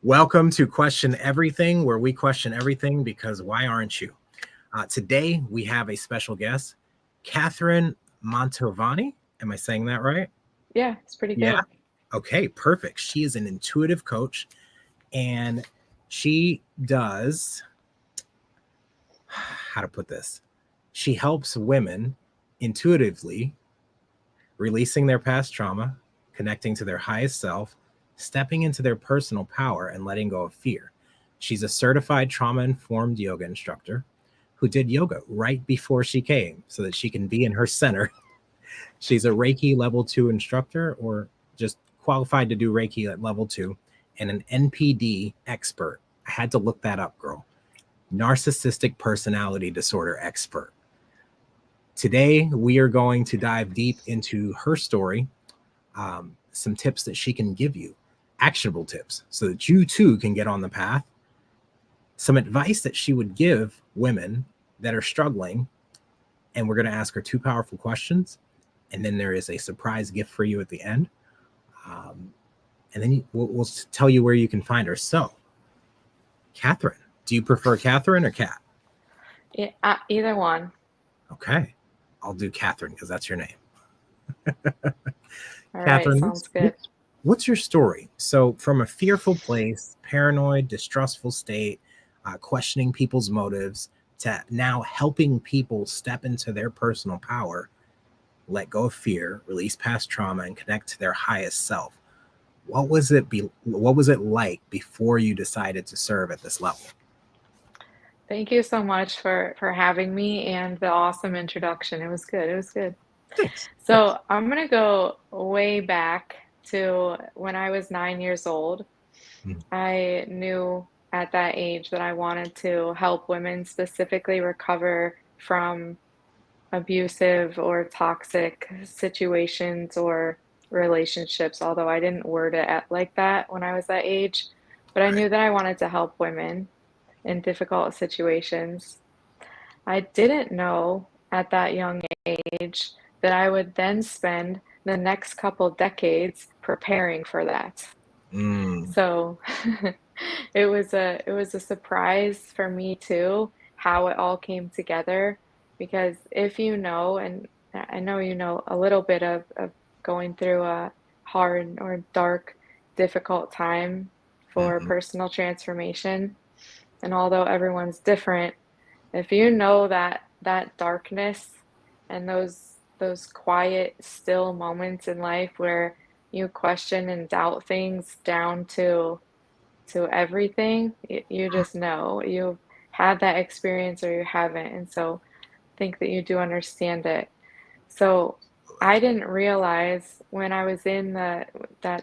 Welcome to Question Everything, where we question everything because why aren't you? Today, we have a special guest, Katherine Mantovani. Am I saying that right? Yeah, it's pretty Yeah. good. Okay, perfect. She is an intuitive coach and she does, how to put this? She helps women intuitively releasing their past trauma, connecting to their highest self, stepping into their personal power, and letting go of fear. She's a certified trauma informed yoga instructor who did yoga right before she came so that she can be in her center. She's a Reiki level 2 instructor or just qualified to do Reiki at level 2 and an NPD expert. I had to look that up, girl. Narcissistic personality disorder expert. Today, we are going to dive deep into her story, some tips that she can give you, actionable tips, so that you too can get on the path, some advice that she would give women that are struggling. And we're going to ask her two powerful questions. And then there is a surprise gift for you at the end. Um, and then we'll tell you where you can find her. So, Katherine, do you prefer Katherine or Kat? Yeah, either one. Okay, I'll do Katherine because that's your name. All right, Katherine, sounds good. what's your story? So, from a fearful place, paranoid, distrustful state, questioning people's motives, to now helping people step into their personal power, let go of fear, release past trauma, and connect to their highest self. What was it like before you decided to serve at this level? Thank you so much for having me and the awesome introduction. It was good. It was good. Thanks. Of course. So I'm gonna go way back to when I was 9 years old. Mm. I knew at that age that I wanted to help women specifically recover from abusive or toxic situations or relationships, although I didn't word it like that when I was that age. But I Right. knew that I wanted to help women in difficult situations. I didn't know at that young age that I would then spend the next couple decades preparing for that. Mm. So it was a surprise for me too, how it all came together. Because if you know, and I know you know a little bit of going through a hard or dark, difficult time for Mhm. personal transformation, and although everyone's different, if you know that that darkness and those quiet, still moments in life where you question and doubt things down to everything, you just know you've had that experience or you haven't, and so think that you do understand it. So I didn't realize when I was in that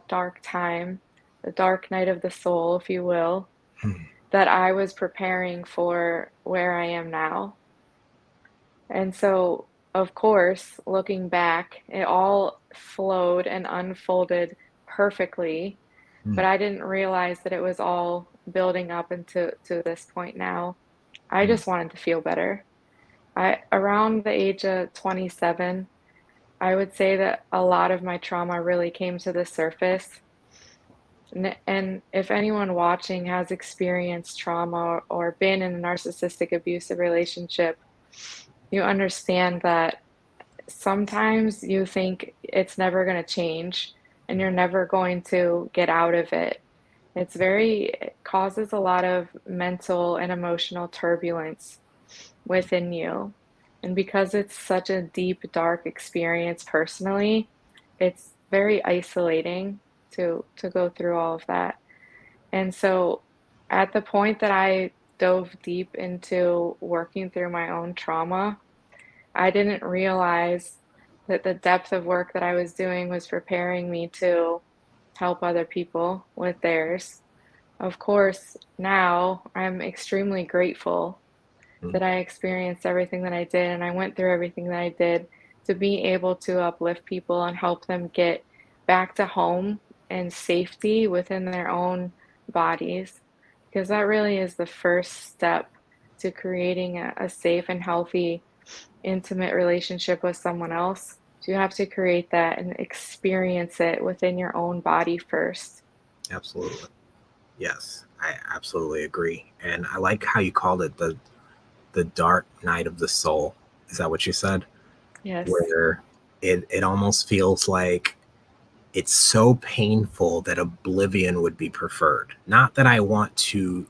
dark time, the dark night of the soul, if you will, Mm. that I was preparing for where I am now. And so, of course, looking back, it all flowed and unfolded perfectly, but Mm. I didn't realize that it was all building up into to this point now. I Mm. just wanted to feel better. I around the age of 27, I would say that a lot of my trauma really came to the surface. And if anyone watching has experienced trauma or been in a narcissistic abusive relationship, you understand that sometimes you think it's never going to change and you're never going to get out of it. It causes a lot of mental and emotional turbulence within you. And because it's such a deep, dark experience personally, it's very isolating to go through all of that. And so at the point that I dove deep into working through my own trauma, I didn't realize that the depth of work that I was doing was preparing me to help other people with theirs. Of course, now I'm extremely grateful Mm. that I experienced everything that I did and I went through everything that I did to be able to uplift people and help them get back to home and safety within their own bodies. Because that really is the first step to creating a safe and healthy, intimate relationship with someone else. So you have to create that and experience it within your own body first. Absolutely. Yes, I absolutely agree. And I like how you called it the dark night of the soul. Is that what you said? Yes. Where it almost feels like it's so painful that oblivion would be preferred. Not that I want to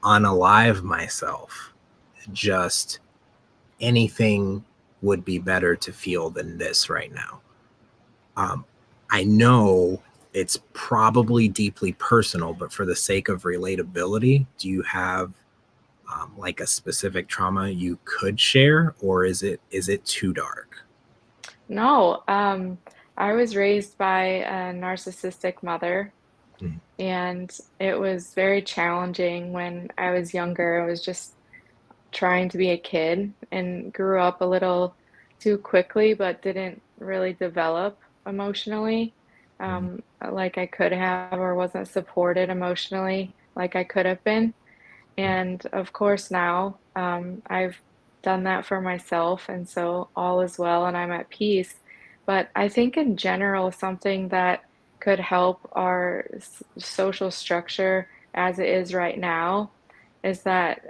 unalive myself, just anything would be better to feel than this right now. Um, I know it's probably deeply personal, but for the sake of relatability, do you have like a specific trauma you could share, or is it too dark? No, I was raised by a narcissistic mother, Mm, and it was very challenging when I was younger. I was just trying to be a kid and grew up a little too quickly, but didn't really develop emotionally, mm, like I could have, or wasn't supported emotionally like I could have been. mm, And of course, now I've done that for myself, and so all is well, and I'm at peace. But I think in general, something that could help our social structure as it is right now is that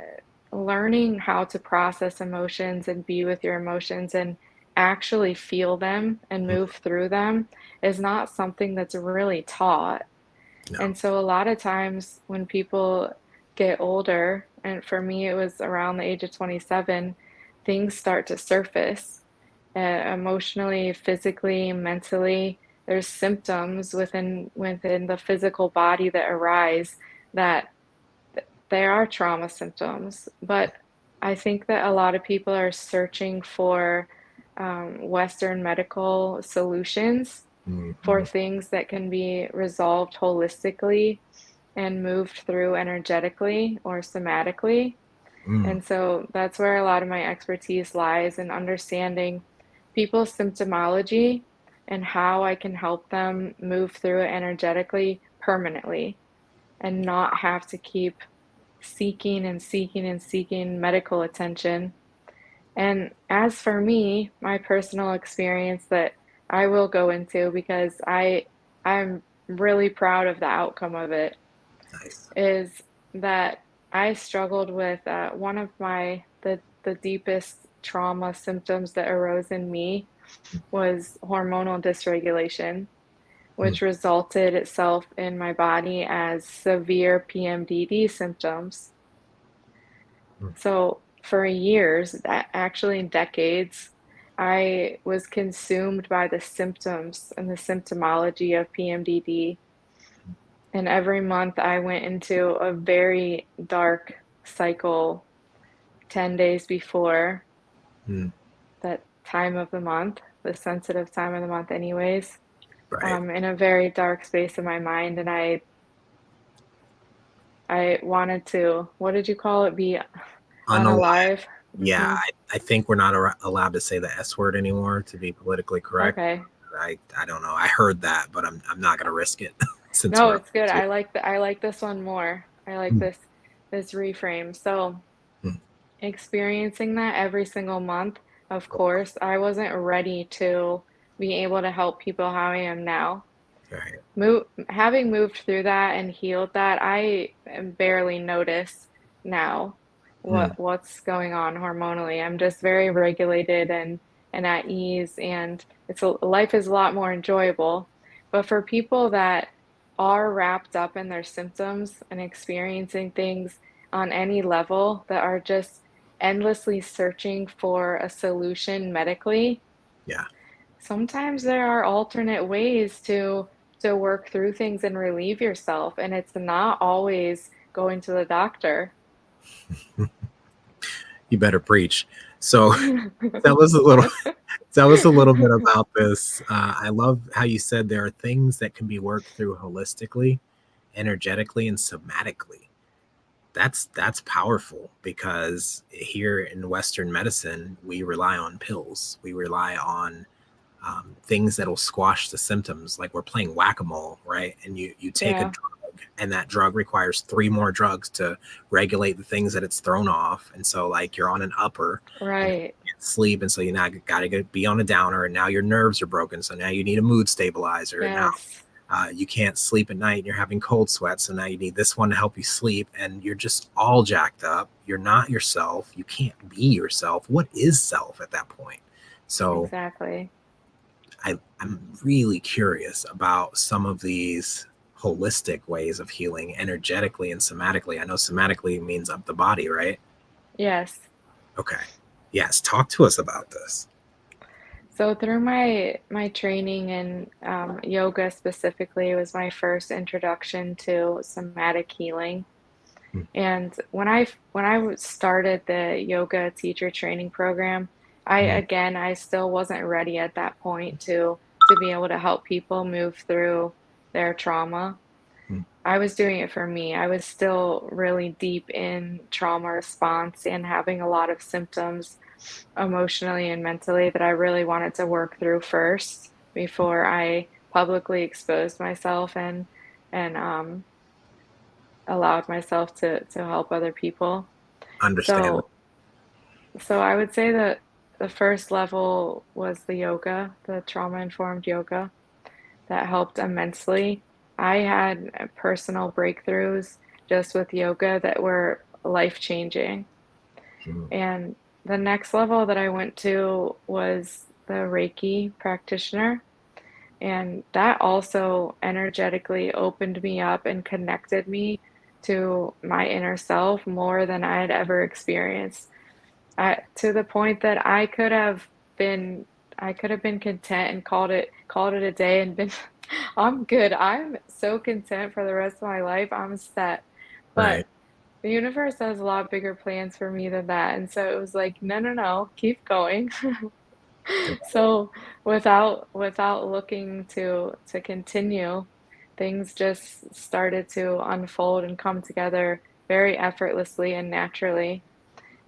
learning how to process emotions and be with your emotions and actually feel them and mm. move through them is not something that's really taught. No. And so a lot of times when people get older, and for me it was around the age of 27, things start to surface emotionally, physically, mentally. There's symptoms within the physical body that arise that they are trauma symptoms. But I think that a lot of people are searching for Western medical solutions for Mhm, things that can be resolved holistically and moved through energetically or somatically. mm, And so that's where a lot of my expertise lies in understanding people's symptomology and how I can help them move through it energetically permanently and not have to keep seeking and seeking and seeking medical attention. And as for me, my personal experience that I will go into because I'm really proud of the outcome of it nice. is that I struggled with one of the deepest trauma symptoms that arose in me was hormonal dysregulation, Mm, which resulted itself in my body as severe PMDD symptoms. mm, So for years, actually decades, I was consumed by the symptoms and the symptomology of PMDD. And every month I went into a very dark cycle 10 days before mm. that time of the month, the sensitive time of the month, anyways, Right. in a very dark space in my mind. And I wanted to, what did you call it? Be Unalive. unalive. Yeah, Hmm. I think we're not allowed to say the S word anymore to be politically correct. Okay. I don't know. I heard that, but I'm not gonna risk it since No, we're it's good. to. I like this one more. I like Mm, this reframe. So, mm, experiencing that every single month, of course, I wasn't ready to be able to help people how I am now. right. Having moved through that and healed that, I barely notice now Mm, what's going on hormonally. I'm just very regulated and at ease, and life is a lot more enjoyable. But for people that are wrapped up in their symptoms and experiencing things on any level that are just endlessly searching for a solution medically, yeah. sometimes there are alternate ways to work through things and relieve yourself, and it's not always going to the doctor. You better preach. So tell us a little tell us a little bit about this. I love how you said there are things that can be worked through holistically, energetically, and somatically. That's powerful because here in Western medicine, we rely on pills. We rely on things that'll squash the symptoms. Like we're playing whack-a-mole, right? And you take a Yeah, drug, and that drug requires three more drugs to regulate the things that it's thrown off. And so, like you're on an upper, and you right. can't sleep, and so you now got to be on a downer, and now your nerves are broken. So now you need a mood stabilizer, and now Yes. You can't sleep at night and you're having cold sweats. So now you need this one to help you sleep. And you're just all jacked up. You're not yourself. You can't be yourself. What is self at that point? So Exactly. I'm really curious about some of these holistic ways of healing energetically and somatically. I know somatically means up the body, right? Yes. Okay. Yes. Talk to us about this. So through my training in yoga specifically, it was my first introduction to somatic healing. Mm, And when started the yoga teacher training program, mm, I still wasn't ready at that point to be able to help people move through their trauma. mm, I was doing it for me. I was still really deep in trauma response and having a lot of symptoms emotionally and mentally that I really wanted to work through first before I publicly exposed myself and allowed myself to help other people. understand. So so I would say that the first level was the yoga, the trauma-informed yoga that helped immensely. I had personal breakthroughs just with yoga that were life-changing. Mm, And the next level that I went to was the Reiki practitioner. And that also energetically opened me up and connected me to my inner self more than I had ever experienced. To the point that been I could have been content and called it a day and been I'm good. I'm so content for the rest of my life. I'm set. But right. the universe has a lot bigger plans for me than that. And so it was like, no, no, no, keep going. So without looking to continue, things just started to unfold and come together very effortlessly and naturally.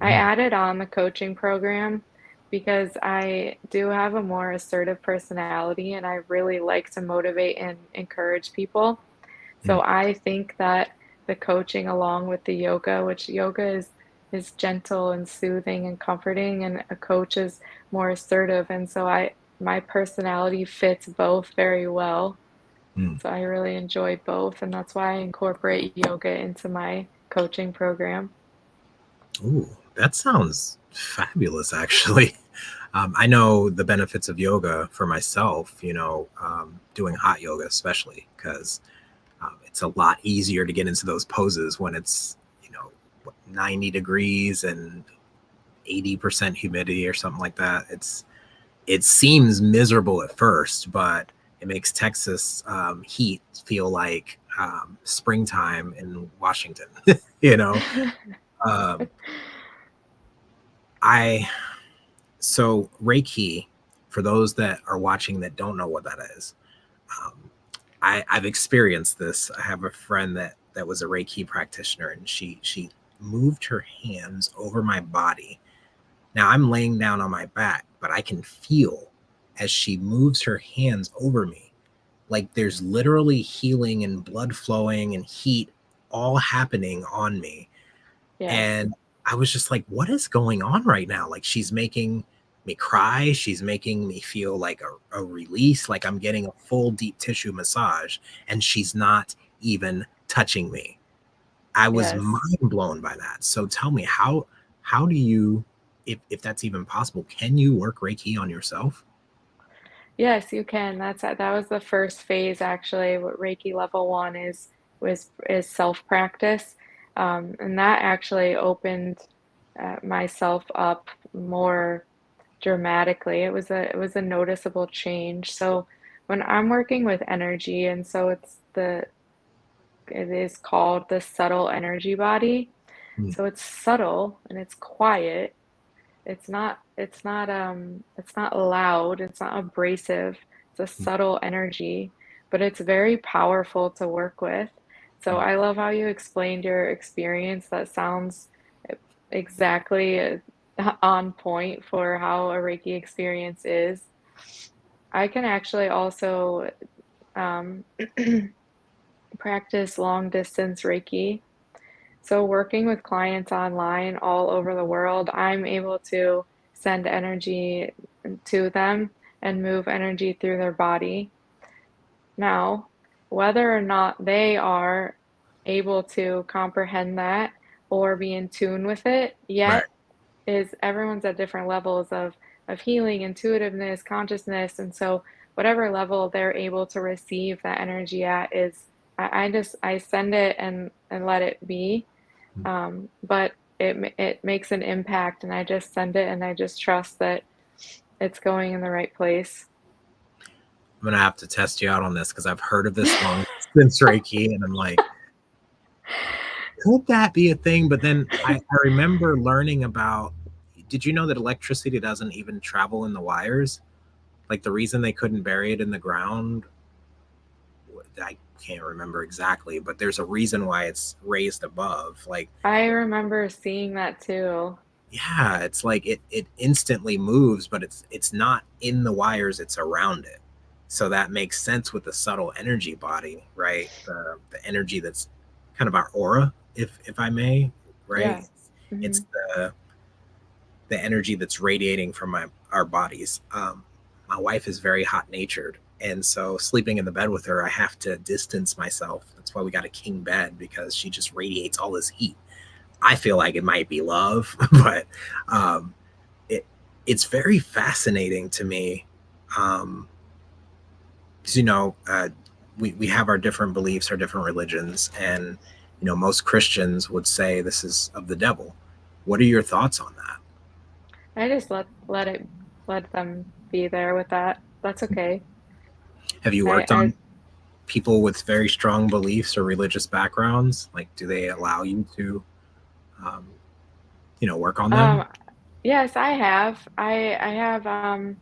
I Mm, added on the coaching program because I do have a more assertive personality and I really like to motivate and encourage people. mm, So I think that the coaching along with the yoga, which yoga is gentle and soothing and comforting, and a coach is more assertive. And so my personality fits both very well. mm. So I really enjoy both, and that's why I incorporate yoga into my coaching program. Ooh, that sounds fabulous, actually. I know the benefits of yoga for myself, doing hot yoga, especially because it's a lot easier to get into those poses when it's, 90 degrees and 80% humidity or something like that. It seems miserable at first, but it makes Texas heat feel like springtime in Washington. you know, um, I so Reiki, for those that are watching that don't know what that is, um, I've experienced this. I have a friend that was a Reiki practitioner, and she moved her hands over my body. Now I'm laying down on my back, but I can feel as she moves her hands over me. Like there's literally healing and blood flowing and heat all happening on me. Yes. And I was just like, what is going on right now? Like she's making me cry. She's making me feel like a release, like I'm getting a full deep tissue massage, and she's not even touching me. I was Yes. mind blown by that. So tell me, how do you, if that's even possible, can you work Reiki on yourself? Yes, you can. That was the first phase actually. What Reiki level 1 is self-practice. And that actually opened myself up more dramatically. It was a noticeable change. So when I'm working with energy, and so it is called the subtle energy body. Mm, So it's subtle and it's quiet. It's not loud, it's not abrasive. It's a mm, subtle energy, but it's very powerful to work with. So mm. I love how you explained your experience. That sounds exactly on point for how a Reiki experience is. I can actually also um, practice long distance Reiki. So, working with clients online all over the world, I'm able to send energy to them and move energy through their body. Now, whether or not they are able to comprehend that or be in tune with it Right. yet is everyone's at different levels of healing, intuitiveness, consciousness, and so whatever level they're able to receive that energy at is I just I send it and let it be. But it makes an impact, and I just send it, and I just trust that it's going in the right place. I'm gonna have to test you out on this because I've heard of this long distance Reiki, and I'm like, could that be a thing? But then I remember learning about. Did you know that electricity doesn't even travel in the wires? Like the reason they couldn't bury it in the ground, I can't remember exactly, but there's a reason why it's raised above. Like, I remember seeing that too. yeah, it's like it instantly moves, but it's not in the wires, it's around it. So that makes sense with the subtle energy body, right? The energy that's kind of our aura, if I may, right? Yeah. It's Mhm. the energy that's radiating from our bodies. My wife is very hot natured, and so sleeping in the bed with her, I have to distance myself. That's why we got a king bed, because she just radiates all this heat. I feel like it might be love, but um, it it's very fascinating to me. Um, 'Cause, we have our different beliefs, our different religions, and most Christians would say this is of the devil. What are your thoughts on that? I just let them be there with that. That's okay. Have you I worked I on people with very strong beliefs or religious backgrounds? Like, do they allow you to, um, work on them? um yes, I have. I have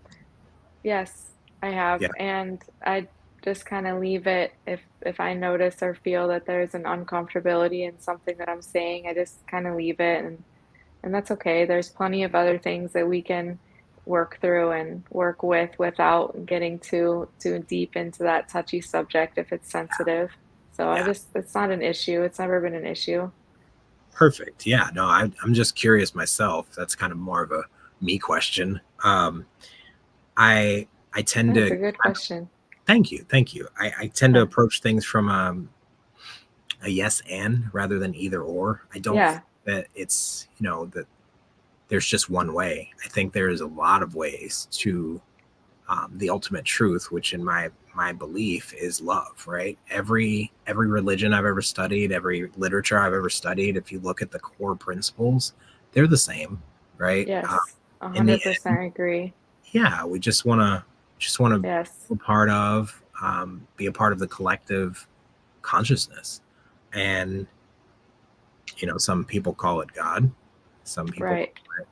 yes, I have, Yeah, and I just kind of leave it if I notice or feel that there's an uncomfortability in something that I'm saying, I just kind of leave it and that's okay. There's plenty of other things that we can work through and work with without getting too deep into that touchy subject if it's sensitive. So I yeah, just it's not an issue. It's never been an issue. perfect. Yeah, no, I'm just curious myself. That's kind of more of a me question. I tend That's to a good question. thank you, thank you. I tend to Yeah. approach things from a yes and rather than either or. I don't think Yeah. that it's that there's just one way. I think there is a lot of ways to the ultimate truth, which in my belief is love. Right? Every religion I've ever studied, every literature I've ever studied, if you look at the core principles, they're the same. Right? Yes. In the end, 100% agree. yeah, we just want to Yes. be a part of be a part of the collective consciousness. And some people call it God, some people Right. call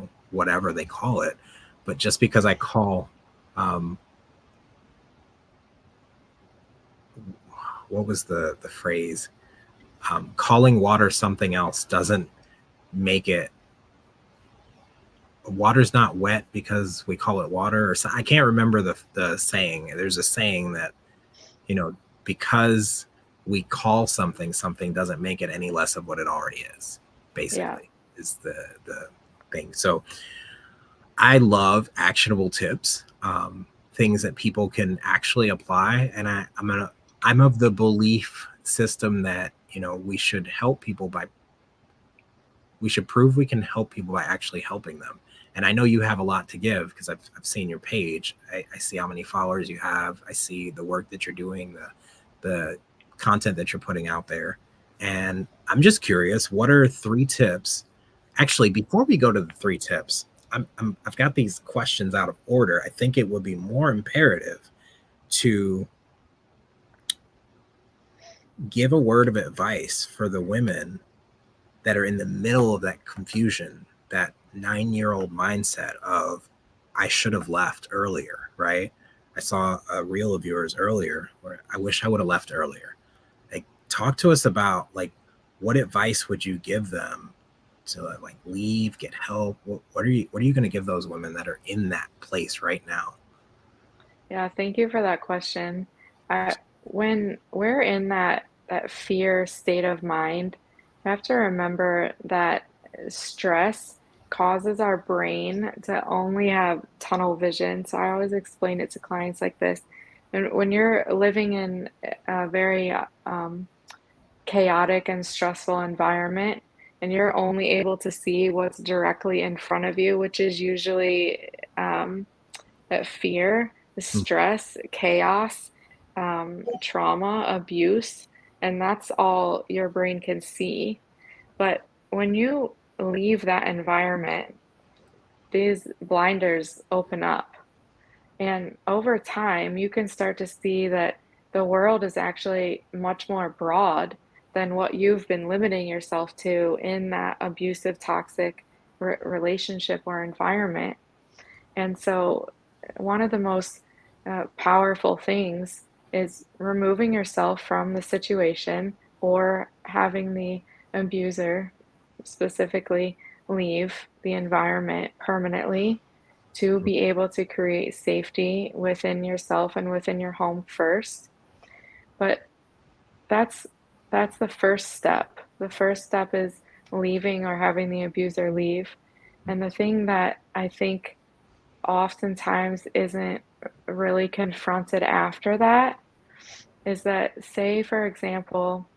it whatever they call it. But just because I call um what was the phrase, calling water something else doesn't make it. Water's not wet because we call it water, or I can't remember the saying. There's a saying that you know because we call something doesn't make it any less of what it already is, Yeah. basically, is the thing. So I love actionable tips, things that people can actually apply. And I'm of the belief system that we should prove we can help people by actually helping them. And I know you have a lot to give because I've seen your page. I see how many followers you have. I see the work that you're doing, the content that you're putting out there. And I'm just curious, what are 3 tips? Actually, before we go to the 3 tips, I've got these questions out of order. I think it would be more imperative to give a word of advice for the women that are in the middle of that confusion, that 9-year-old mindset of, I should have left earlier, right? I saw a reel of yours earlier where I wish I would have left earlier. Like, talk to us about, like, what advice would you give them to, like, leave, get help? What are you going to give those women that are in that place right now? Yeah, thank you for that question. When we're in that fear state of mind, we have to remember that stress causes our brain to only have tunnel vision. So I always explain it to clients like this. And when you're living in a very chaotic and stressful environment, and you're only able to see what's directly in front of you, which is usually that fear, Mm. stress, chaos, trauma, abuse, and that's all your brain can see. But when you leave that environment, these blinders open up. And over time, you can start to see that the world is actually much more broad than what you've been limiting yourself to in that abusive, toxic relationship or environment. And so, one of the most powerful things is removing yourself from the situation or having the abuser specifically leave the environment permanently to be able to create safety within yourself and within your home first. But that's that's the first step. The first step is leaving or having the abuser leave. And the thing that I think oftentimes isn't really confronted after that is that, say, for example,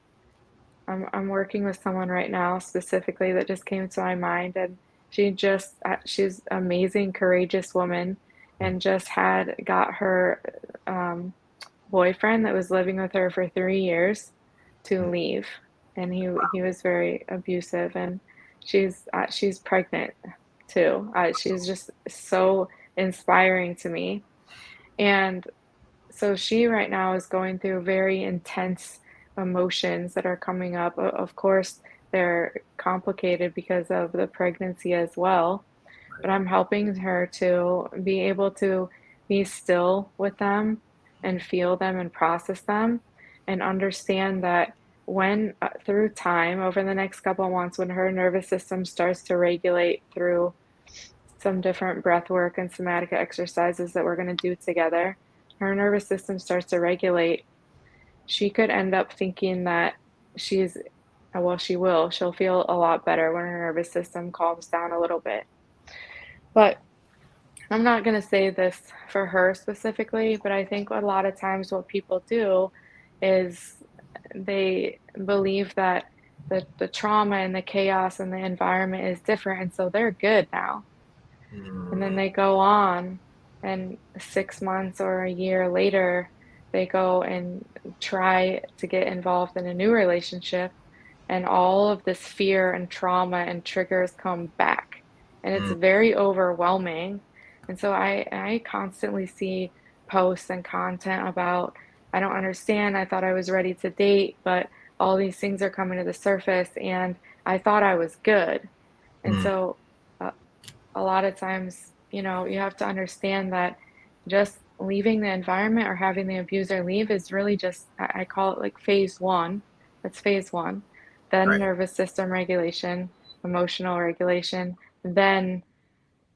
I'm working with someone right now specifically that just came to my mind, and she's amazing, courageous woman, and just had got her boyfriend that was living with her for 3 years to leave, and he was very abusive, and she's pregnant too. She's just so inspiring to me, and so she right now is going through very intense emotions that are coming up. Of course, they're complicated because of the pregnancy as well, but I'm helping her to be able to be still with them and feel them and process them and understand that when through time over the next couple of months when her nervous system starts to regulate through some different breath work and somatic exercises that we're going to do together, her nervous system starts to regulate. She could end up thinking that she's, well, she will. She'll feel a lot better when her nervous system calms down a little bit. But I'm not going to say this for her specifically, but I think a lot of times what people do is they believe that the trauma and the chaos and the environment is different, and so they're good now. And then Mm. they go on, and 6 months or a year later, they go and try to get involved in a new relationship, and all of this fear and trauma and triggers come back, and it's Mm. very overwhelming. And so I constantly see posts and content about, "I don't understand, I thought I was ready to date, but all these things are coming to the surface, and I thought I was good." And Mm. so, a lot of times, you have to understand that just leaving the environment or having the abuser leave is really just, I call it like phase one. That's phase one. Then Right. nervous system regulation, emotional regulation, then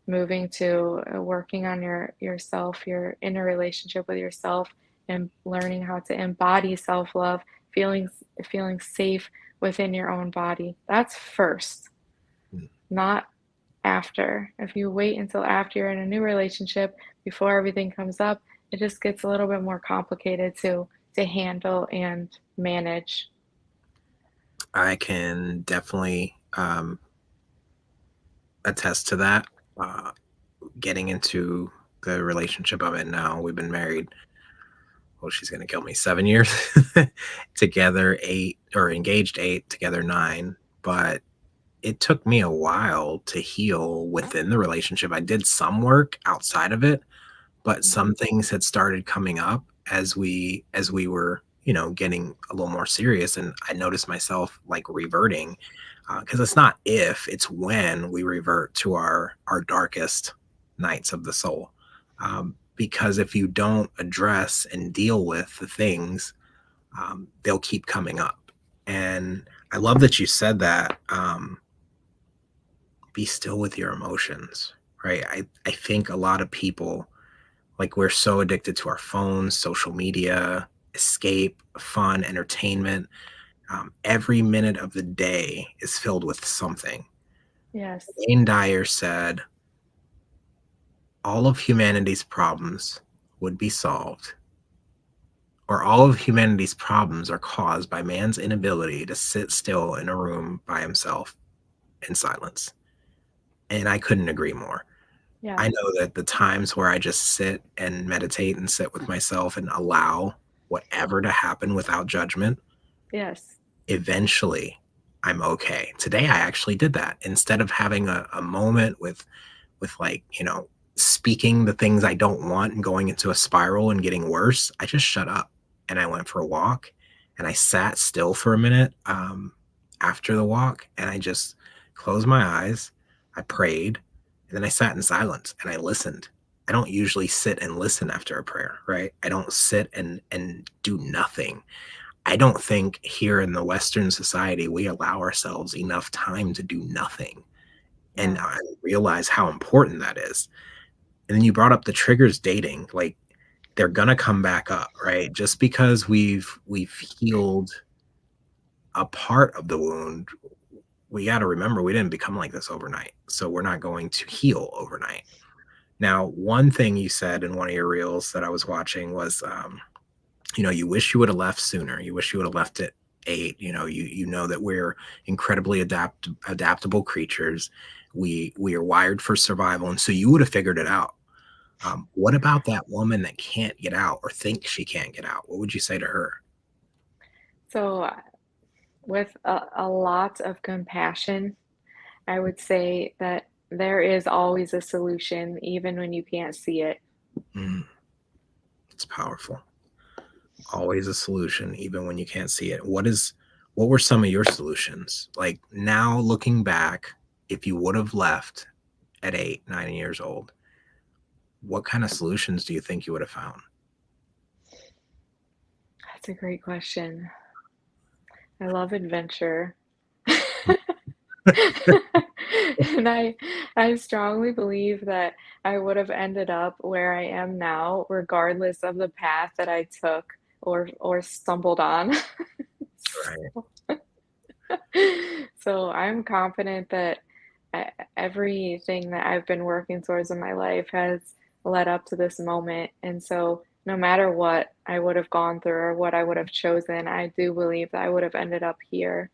moving to working on yourself, your inner relationship with yourself, and learning how to embody self-love, feeling safe within your own body. That's first, Mm. not after. If you wait until after you're in a new relationship before everything comes up, it just gets a little bit more complicated to handle and manage. I can definitely attest to that. Uh, Getting into the relationship I'm in now, we've been married. Well, she's gonna kill me. 7 years together, 8, or engaged 8, together 9. But it took me a while to heal within the relationship. I did some work outside of it, but Mhm. some things had started coming up as we were, getting a little more serious, and I noticed myself like reverting, because it's not if, it's when we revert to our darkest nights of the soul. Because if you don't address and deal with the things, they'll keep coming up. And I love that you said that. Be still with your emotions, right? I think a lot of people, like, we're so addicted to our phones, social media, escape, fun, entertainment. Every minute of the day is filled with something. Yes. Wayne Dyer said, all of humanity's problems would be solved or all of humanity's problems are caused by man's inability to sit still in a room by himself in silence. And I couldn't agree more. Yeah. I know that the times where I just sit and meditate and sit with myself and allow whatever to happen without judgment, Yes. eventually I'm okay. Today I actually did that. Instead of having a moment with like, speaking the things I don't want and going into a spiral and getting worse, I just shut up and I went for a walk and I sat still for a minute after the walk and I just closed my eyes. I prayed and then I sat in silence and I listened. I don't usually sit and listen after a prayer, right? I don't sit and do nothing. I don't think here in the Western society we allow ourselves enough time to do nothing. And Yeah. I realize how important that is. And then you brought up the triggers dating, like they're gonna come back up, right? Just because we've healed a part of the wound, we got to remember we didn't become like this overnight. So we're not going to heal overnight. Now, one thing you said in one of your reels that I was watching was you wish you would have left sooner. You wish you would have left at 8. You know that we're incredibly adaptable creatures. We are wired for survival, and so you would have figured it out. What about that woman that can't get out or thinks she can't get out? What would you say to her? So, with a lot of compassion, I would say that there is always a solution, even when you can't see it. Mm, it's powerful. Always a solution, even when you can't see it. What were some of your solutions? Like now looking back, if you would have left at 8, 9 years old, what kind of solutions do you think you would have found? That's a great question. I love adventure. And I strongly believe that I would have ended up where I am now, regardless of the path that I took or stumbled on. Right. So I'm confident that everything that I've been working towards in my life has led up to this moment. And so no matter what I would have gone through or what I would have chosen, I do believe that I would have ended up here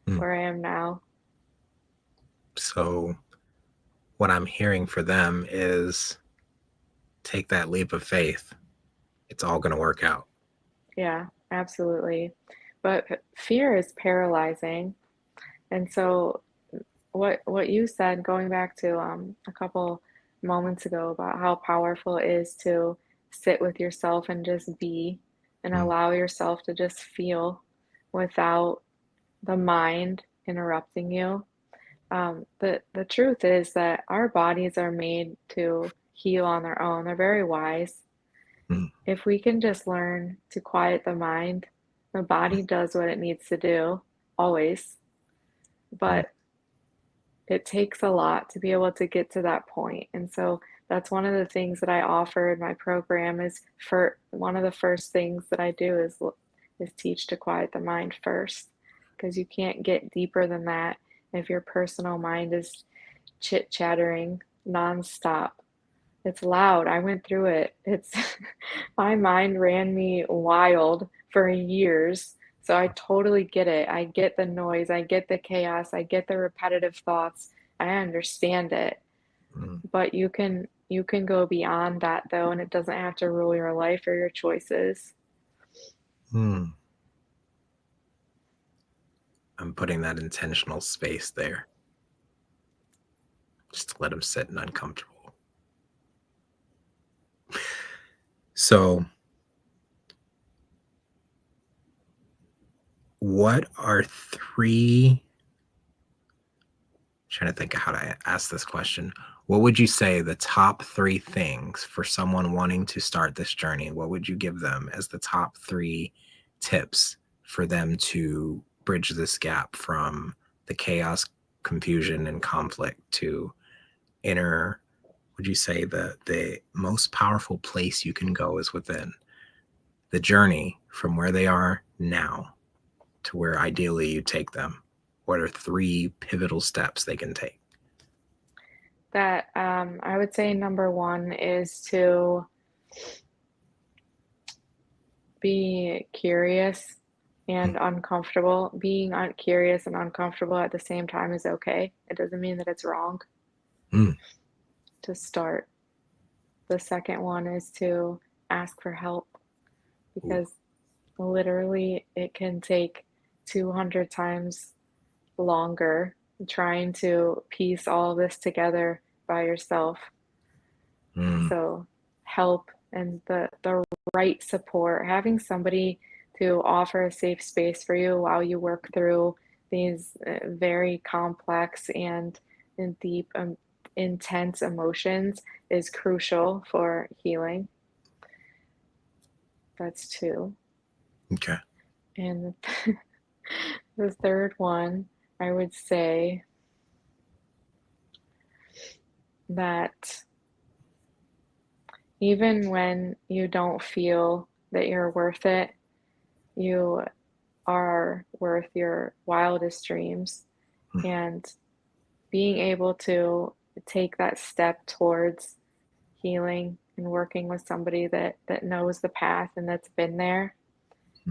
Mm. where I am now. So what I'm hearing for them is take that leap of faith. It's all going to work out. Yeah, absolutely. But fear is paralyzing. And so what you said, going back to a couple moments ago about how powerful it is to sit with yourself and just be and Mm, allow yourself to just feel without the mind interrupting you. The truth is that our bodies are made to heal on their own. They're very wise. mm, If we can just learn to quiet the mind, the body does what it needs to do, always. mm, But it takes a lot to be able to get to that point. And so that's one of the things that I offer in my program is for one of the first things that I do is teach to quiet the mind first, because you can't get deeper than that if your personal mind is chit-chattering nonstop. It's loud. I went through it. It's my mind ran me wild for years. So I totally get it. I get the noise, I get the chaos, I get the repetitive thoughts. I understand it. mm, But you can go beyond that though, and it doesn't have to rule your life or your choices. mm. I'm putting that intentional space there just to let them sit and uncomfortable. So, what are three trying to think of how to ask this question. What would you say the top 3 things for someone wanting to start this journey? What would you give them as the top 3 tips for them to bridge this gap from the chaos, confusion, and conflict to inner would you say the most powerful place you can go is within the journey from where they are now to where ideally you take them? What are 3 pivotal steps they can take? That I would say number one is to be curious and uncomfortable. Being curious and uncomfortable at the same time is okay. It doesn't mean that it's wrong Mm. to start. The second one is to ask for help Ooh. because literally it can take 200 times longer trying to piece all this together by yourself. Mm. So help and the right support, having somebody to offer a safe space for you while you work through these very complex and deep, intense emotions is crucial for healing. That's two. Okay. And the third one, I would say that even when you don't feel that you're worth it, you are worth your wildest dreams. Mm. And being able to take that step towards healing and working with somebody that knows the path and that's been there,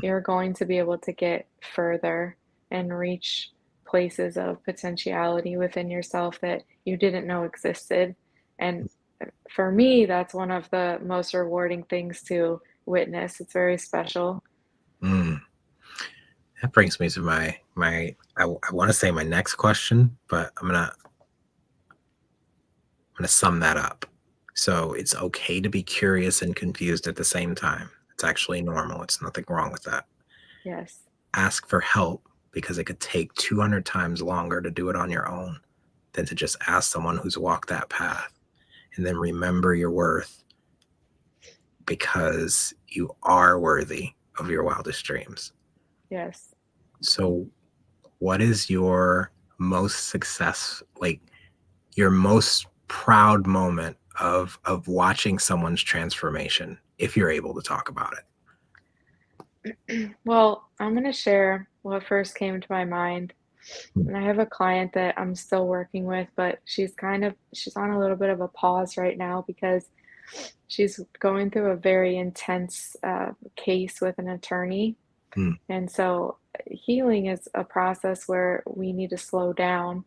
you're going to be able to get further and reach places of potentiality within yourself that you didn't know existed. And for me, that's one of the most rewarding things to witness. It's very special. Mm. That brings me to I want to say my next question, but I'm gonna sum that up. So it's okay to be curious and confused at the same time. It's actually normal. It's nothing wrong with that. Yes. Ask for help because it could take 200 times longer to do it on your own than to just ask someone who's walked that path. And then remember your worth because you are worthy of your wildest dreams. Yes. So, what is your most like your most proud moment of watching someone's transformation, if you're able to talk about it? Well, I'm going to share what first came to my mind. Mm. And I have a client that I'm still working with, but she's on a little bit of a pause right now because she's going through a very intense case with an attorney. Mm. And so healing is a process where we need to slow down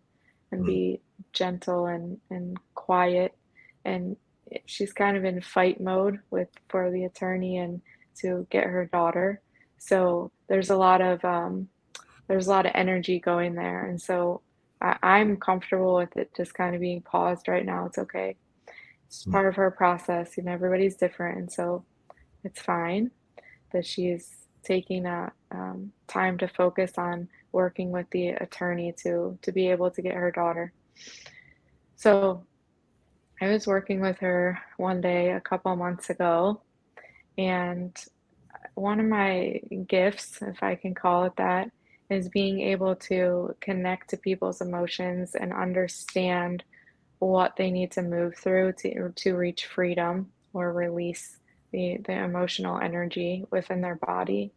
and Mm. be gentle and quiet. And she's kind of in fight mode with for the attorney and to get her daughter. So there's a lot of energy going there. And so I'm comfortable with it just kind of being paused right now. It's okay. It's Mm. part of her process. Everybody's different. And so it's fine that she's taking a time to focus on working with the attorney to be able to get her daughter. So I was working with her one day a couple months ago, and one of my gifts, if I can call it that, is being able to connect to people's emotions and understand what they need to move through to reach freedom or release the emotional energy within their body.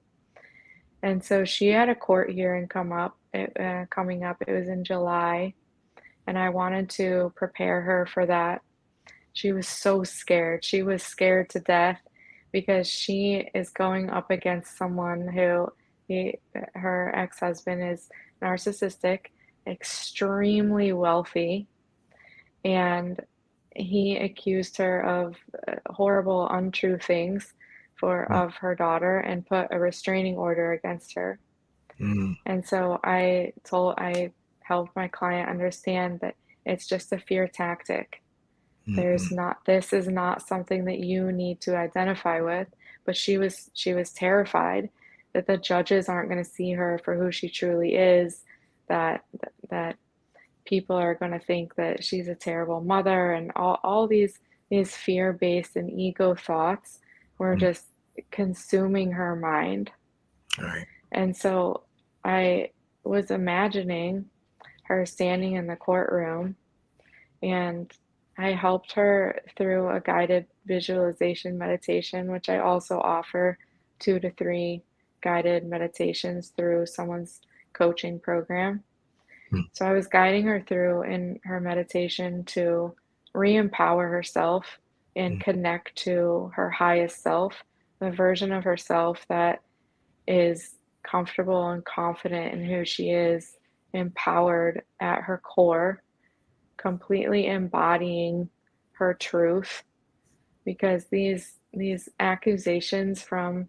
And so she had a court hearing coming up. It was in July, and I wanted to prepare her for that. She was so scared. She was scared to death because she is going up against someone who her ex-husband is narcissistic, extremely wealthy, and he accused her of horrible, untrue things for Mm. of her daughter and put a restraining order against her. Mm. And so I helped my client understand that it's just a fear tactic. Mm. This is not something that you need to identify with, but she was terrified that the judges aren't going to see her for who she truly is, that that people are going to think that she's a terrible mother and all these fear-based and ego thoughts were Mm. just consuming her mind. All right. And so I was imagining her standing in the courtroom, and I helped her through a guided visualization meditation, which I also offer 2 to 3 guided meditations through someone's coaching program. Mm. So I was guiding her through in her meditation to re empower herself and Mm. connect to her highest self the version of herself that is comfortable and confident in who she is, empowered at her core, completely embodying her truth, because these accusations from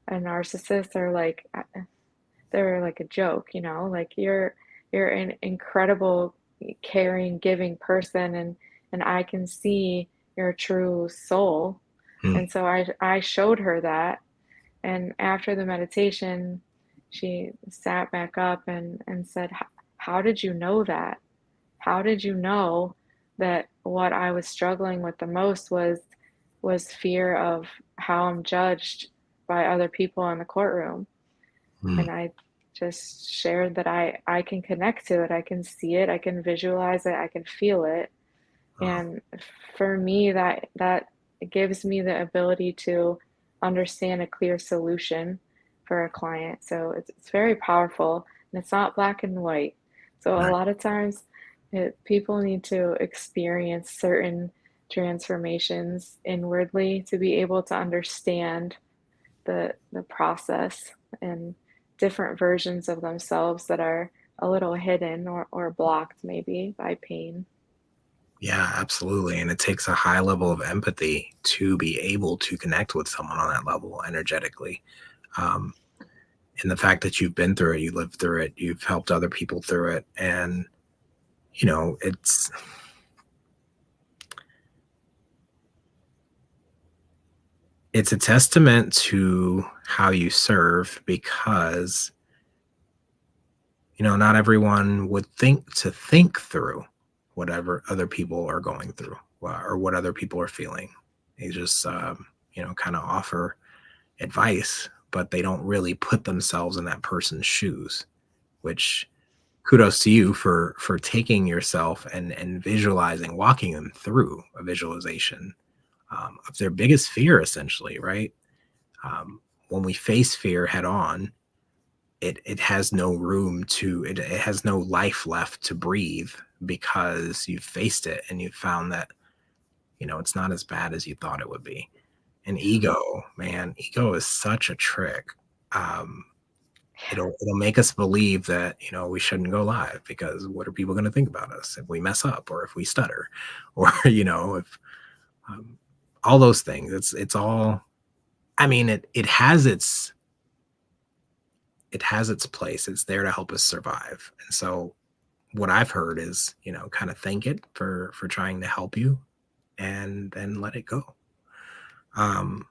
a narcissist are like they're like a joke, you know, like you're an incredible, caring, giving person, and I can see your true soul. Mm. And so I showed her that, and after the meditation, she sat back up and said, How did you know that? How did you know that what I was struggling with the most was fear of how I'm judged by other people in the courtroom?" Mm. And I just shared that I can connect to it, I can see it, I can visualize it, I can feel it. Oh, And for me, that gives me the ability to understand a clear solution for a client. So it's very powerful, and it's not black and white. So a right. lot of times, people need to experience certain transformations inwardly to be able to understand the process and different versions of themselves that are a little hidden or blocked maybe by pain. Yeah, absolutely. And it takes a high level of empathy to be able to connect with someone on that level energetically. Um, and the fact that you've been through it, you lived through it, you've helped other people through it. And, you know, it's a testament to how you serve because, you know, not everyone would think through whatever other people are going through or what other people are feeling. They just, you know, kind of offer advice, but they don't really put themselves in that person's shoes, which kudos to you for taking yourself and visualizing, walking them through a visualization of their biggest fear, essentially, right? When we face fear head on, it has no room to it has no life left to breathe because you've faced it and you've found that, you know, it's not as bad as you thought it would be. And ego, man, ego is such a trick. um it'll make us believe that, you know, we shouldn't go live because what are people going to think about us if we mess up or if we stutter or you know, if um, all those things. It's all, I mean, it has its place. It's there to help us survive. And so what I've heard is, you know, kind of thank it for trying to help you and then let it go. um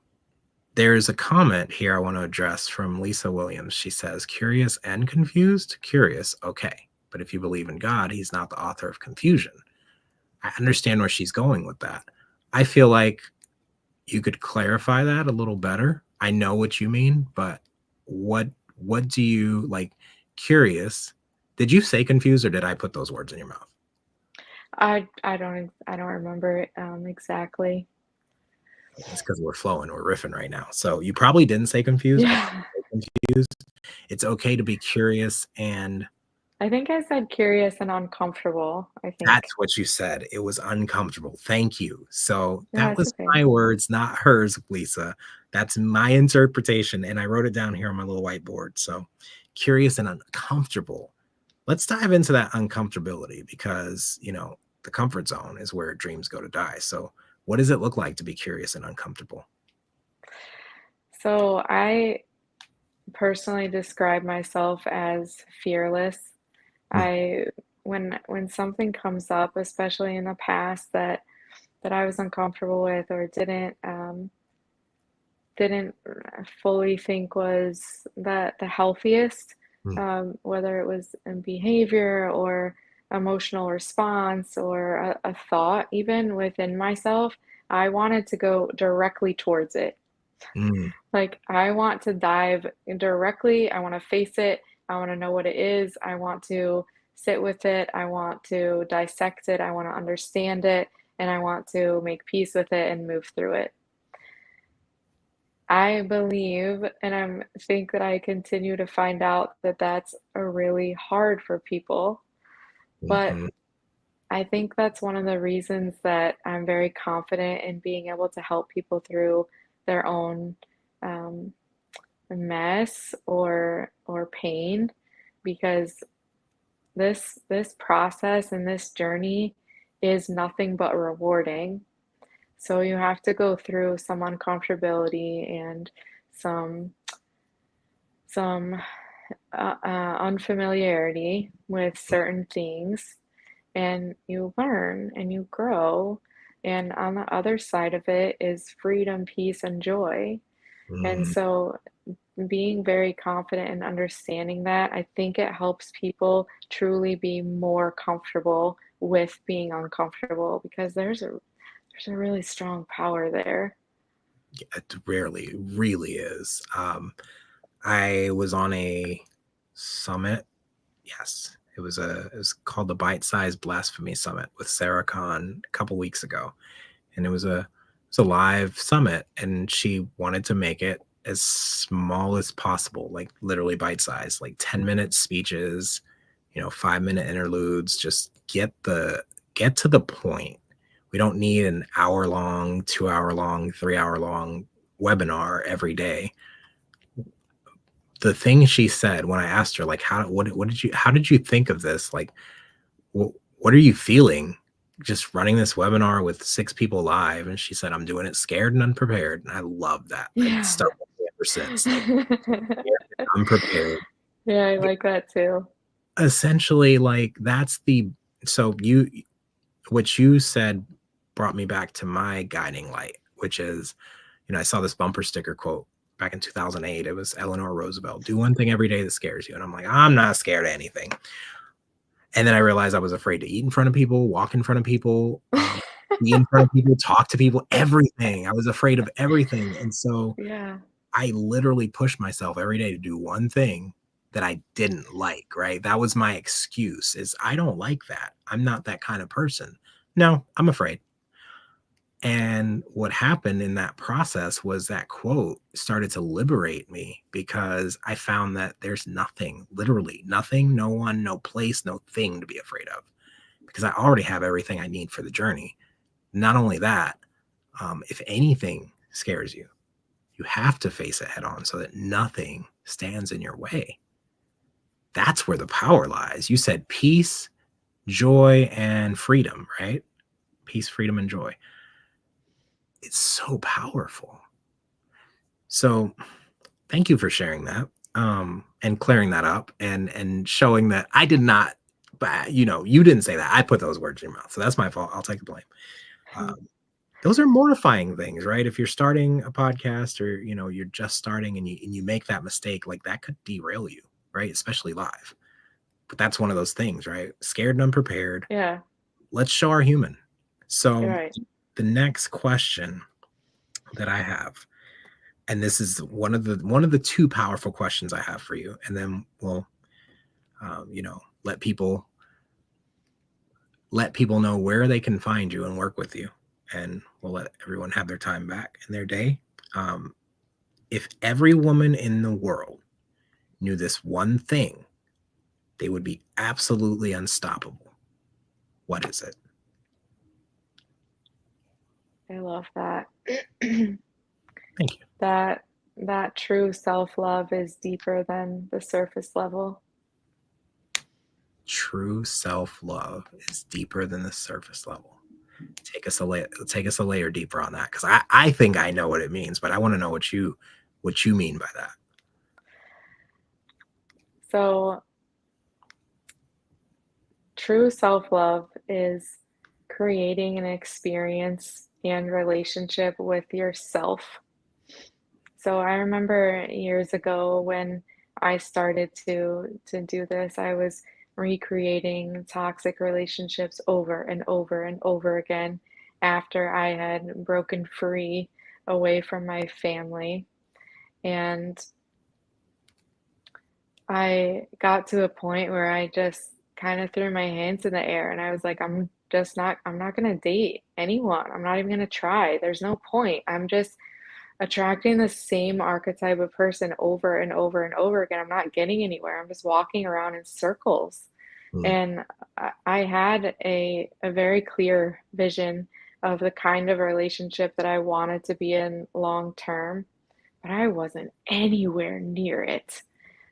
There's a comment here I want to address from Lisa Williams. She says, curious and confused? Curious, okay. But if you believe in God, he's not the author of confusion. I understand where she's going with that. I feel like you could clarify that a little better. I know what you mean, but what what do you like curious? Did you say confused or did I put those words in your mouth? I don't remember it, exactly. It's because we're flowing, we're riffing right now. So you probably didn't say confused. I think Yeah, you said confused. It's okay to be curious and I think I said curious and uncomfortable, I think. that's what you said. It was uncomfortable. Thank you. So Yeah, that it's was okay. my words, not hers, Lisa. That's my interpretation. And I wrote it down here on my little whiteboard. So curious and uncomfortable. Let's dive into that uncomfortability because, you know, the comfort zone is where dreams go to die. So, what does it look like to be curious and uncomfortable? So I personally describe myself as fearless. Hmm. I when something comes up, especially in the past that I was uncomfortable with or didn't fully think was the healthiest, Hmm. whether it was in behavior or emotional response or a thought even within myself, I wanted to go directly towards it. Mm. Like, I want to dive in directly, I want to face it, I want to know what it is, I want to sit with it, I want to dissect it, I want to understand it, and I want to make peace with it and move through it. I believe, and think that I continue to find out that that's a really hard for people, but Mhm. I think that's one of the reasons that I'm very confident in being able to help people through their own um, mess or pain, because this process and this journey is nothing but rewarding. So you have to go through some uncomfortability and some some unfamiliarity with certain things, and you learn and you grow. And on the other side of it is freedom, peace, and joy. And Mm, so being very confident and understanding that, I think it helps people truly be more comfortable with being uncomfortable, because there's a really strong power there. it really is. I was on a summit. Yes, it was called the Bite Size Blasphemy Summit with Sarah Khan a couple weeks ago, and it was a live summit, and she wanted to make it as small as possible, like literally bite size, like 10-minute speeches, 5-minute interludes. Just get to the point. We don't need an hour long, 2 hour long, 3 hour long webinar every day. The thing she said when I asked her, like, how did you think of this? Like, what are you feeling just running this webinar with 6 people live? And she said, I'm doing it scared and unprepared. And I love that. I've Yeah. stuck with me ever since. Like, scared and unprepared. Yeah, I like that too. Essentially, like, that's the so what you said brought me back to my guiding light, which is, I saw this bumper sticker quote back in 2008. It was Eleanor Roosevelt: do one thing every day that scares you. And I'm like, I'm not scared of anything. And then I realized I was afraid to eat in front of people, walk in front of people, be in front of people, talk to people, everything. I was afraid of everything. And so Yeah. I literally pushed myself every day to do one thing that I didn't like, right? That was my excuse, is I don't like that. I'm not that kind of person. No, I'm afraid. And what happened in that process was that quote started to liberate me, because I found that there's nothing, literally nothing, no one, no place, no thing to be afraid of, because I already have everything I need for the journey. Not only that, if anything scares you, you have to face it head on so that nothing stands in your way. That's where the power lies. You said peace, joy, and freedom, right? Peace, freedom, and joy. It's so powerful. So thank you for sharing that, and clearing that up, and showing that I did not, but you didn't say that. I put those words in your mouth, so that's my fault. I'll take the blame. Um, those are mortifying things, right? If you're starting a podcast, or you're just starting, and you make that mistake, like, that could derail you, right? Especially live. But that's one of those things, right? Scared and unprepared. Yeah, Let's show our human. you're So right. the next question that I have, and this is one of the two powerful questions I have for you, and then we'll let people know where they can find you and work with you, and we'll let everyone have their time back in their day. um, if every woman in the world knew this one thing, they would be absolutely unstoppable. What is it? I love that. Thank you. That that true self-love is deeper than the surface level. True self-love is deeper than the surface level. Take us a layer deeper on that, because I think I know what it means, but I want to know what you mean by that. So, true self-love is creating an experience and relationship with yourself. So I remember years ago when I started to do this, I was recreating toxic relationships over and over and over again after I had broken free away from my family. And I got to a point where I just kind of threw my hands in the air, and I was like, I'm not gonna date anyone. I'm not even gonna try. There's no point. I'm just attracting the same archetype of person over and over and over again. I'm not getting anywhere. I'm just walking around in circles. Mm, And I had a very clear vision of the kind of relationship that I wanted to be in long term. but I wasn't anywhere near it.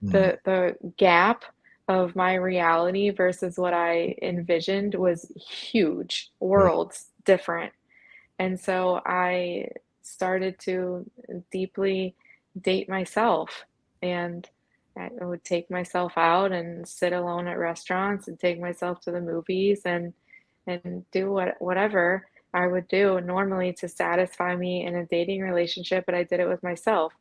Mm, The gap of my reality versus what I envisioned was huge, mm, worlds different. And so I started to deeply date myself, and I would take myself out and sit alone at restaurants and take myself to the movies and do whatever I would do normally to satisfy me in a dating relationship, but I did it with myself.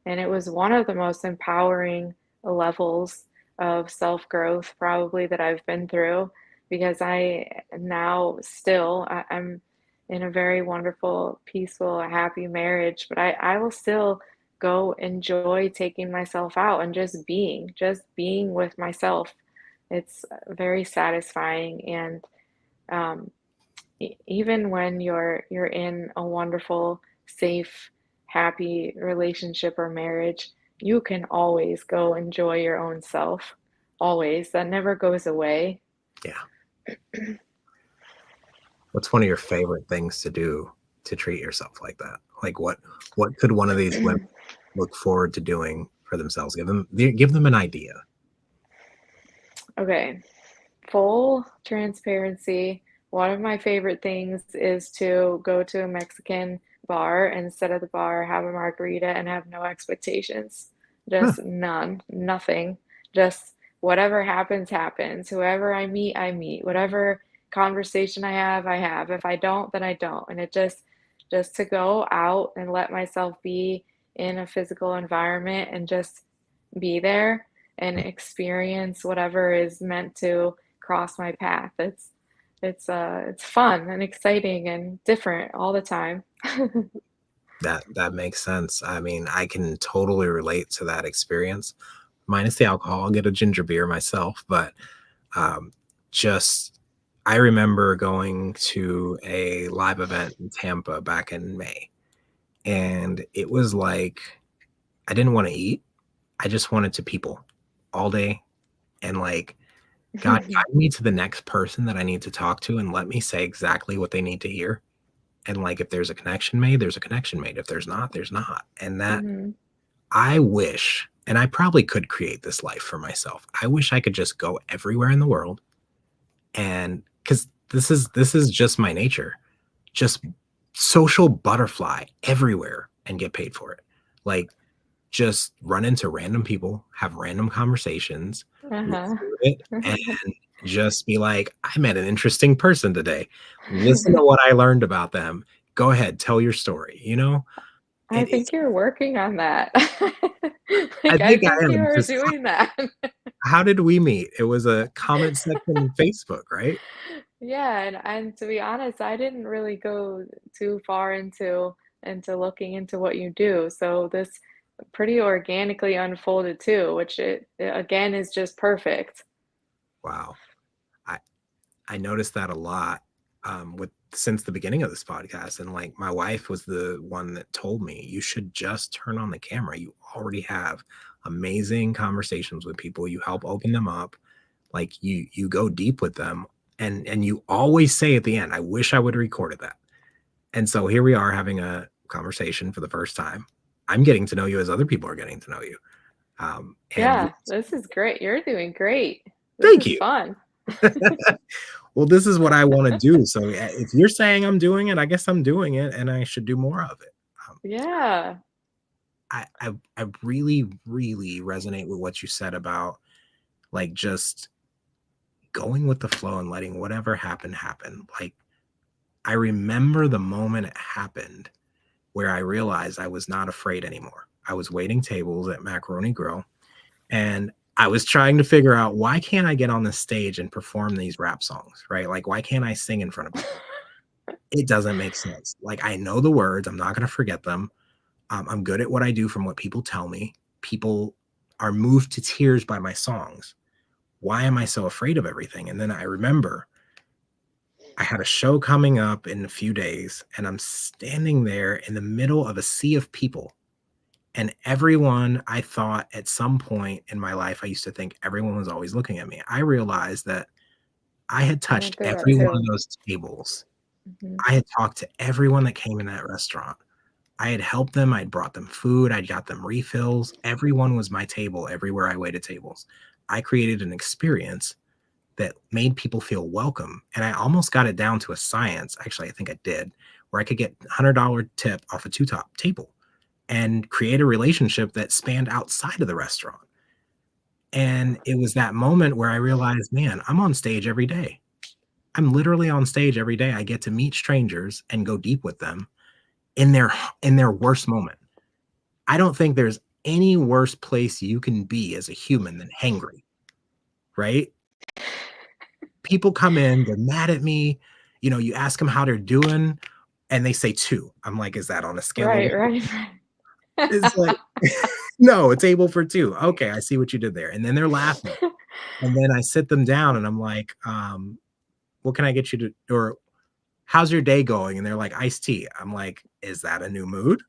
And it was one of the most empowering levels of self-growth probably that I've been through because I now still I'm in a very wonderful, peaceful, happy marriage, but I will still go enjoy taking myself out and just being with myself. It's very satisfying and um, even when you're in a wonderful, safe, happy relationship or marriage, you can always go enjoy your own self. Always. That never goes away. yeah. What's one of your favorite things to do to treat yourself like that? Like what could one of these women look forward to doing for themselves? Give them an idea. Okay. Full transparency, one of my favorite things is to go to a Mexican bar and sit at the bar, have a margarita, and have no expectations. Huh. Just none, nothing. Just whatever happens, happens. Whoever I meet, I meet. Whatever conversation I have, I have. If I don't, then I don't. And it just to go out and let myself be in a physical environment and just be there and experience whatever is meant to cross my path. It's fun and exciting and different all the time. That makes sense. I mean, I can totally relate to that experience. Minus the alcohol, I'll get a ginger beer myself, but um, just I remember going to a live event in Tampa back in May, and it was like I didn't want to eat. I just wanted to people all day, and like God guide me to the next person that I need to talk to, and let me say exactly what they need to hear. And like, if there's a connection made, there's a connection made. If there's not, there's not. And that Mhm. I wish, and I probably could create this life for myself. I wish I could just go everywhere in the world, and because this is just my nature, just social butterfly everywhere and get paid for it. Like, just run into random people, have random conversations, Uh-huh. record it, and just be like, I met an interesting person today. Listen to what I learned about them. Go ahead, tell your story, you know? I And it's think you're working on that. I Like, I think I think you am are because doing that. how did we meet? It was a comment section on Facebook, right? Yeah, and to be honest, I didn't really go too far into looking into what you do. So this pretty organically unfolded too, which it again is just perfect. Wow. I I noticed that a lot with since the beginning of this podcast. And like my wife was the one that told me you should just turn on the camera. You already have amazing conversations with people. You help open them up. Like you go deep with them. And you always say at the end, I wish I would have recorded that. And so here we are having a conversation for the first time. I'm getting to know you as other people are getting to know you. And Yeah, this is great. You're doing great. This thank is you. fun. Well, this is what I want to do. So if you're saying I'm doing it, I guess I'm doing it, and I should do more of it. Um, Yeah. I really really resonate with what you said about like just going with the flow and letting whatever happen happen. Like I remember the moment it happened where I realized I was not afraid anymore. I was waiting tables at Macaroni Grill, and I was trying to figure out why can't I get on the stage and perform these rap songs, right? Like why can't I sing in front of people? It doesn't make sense. Like, I know the words, I'm not gonna forget them. I'm good at what I do from what people tell me. People are moved to tears by my songs. Why am I so afraid of everything? And then I remember I had a show coming up in a few days, and I'm standing there in the middle of a sea of people. And everyone, I thought at some point in my life, I used to think everyone was always looking at me. I realized that I had I went touched through that every one of too. those tables. Mhm. I had talked to everyone that came in that restaurant. I had helped them. I'd brought them food. I'd got them refills. Everyone was my table everywhere I waited tables. I created an experience that made people feel welcome. And I almost got it down to a science. Actually, I think I did, where I could get $100 tip off a two-top table and create a relationship that spanned outside of the restaurant. And it was that moment where I realized, man, I'm on stage every day. I'm literally on stage every day. I get to meet strangers and go deep with them in their worst moment. I don't think there's any worse place you can be as a human than hangry, right? People come in, they're mad at me. You know, you ask them how they're doing, and they say 2. I'm like, "Is that on a scale of Right, 1?" right. It's like, "No, a table for 2. Okay, I see what you did there." And then they're laughing. And then I sit them down and I'm like, "What can I get you to," or "How's your day going?" And they're like, "Iced tea." I'm like, "Is that a new mood?"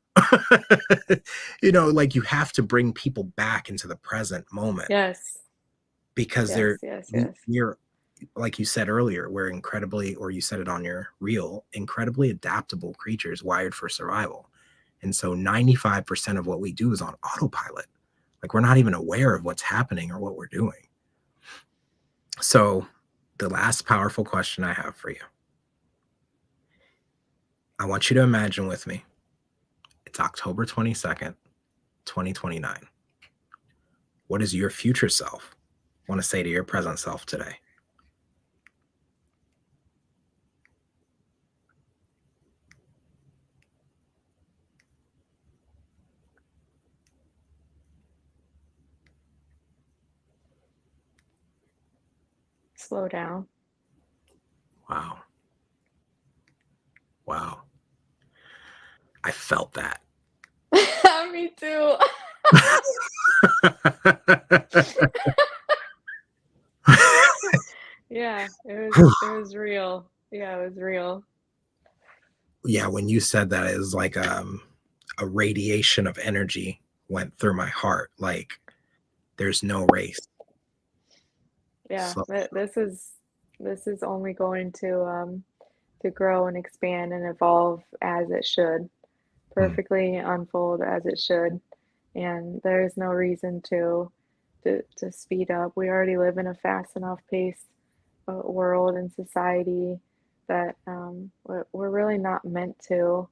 You know, like, you have to bring people back into the present moment Yes. because Yes, yes, yes. we're, like you said earlier, we're incredibly, or you said it on your reel, incredibly adaptable creatures wired for survival. And so 95% of what we do is on autopilot. Like, we're not even aware of what's happening or what we're doing. So the last powerful question I have for you, I want you to imagine with me, it's October 22nd, 2029. What does your future self want to say to your present self today? Slow down. Wow. Wow. I felt that. Me too. Yeah, it was real. Yeah, it was real. Yeah, when you said that, it was like a radiation of energy went through my heart. Like, there's no race. Yeah, So, this is only going to grow and expand and evolve as it should, mm, perfectly unfold as it should. And there is no reason to speed up. We already live in a fast enough pace world and society that we're really not meant to.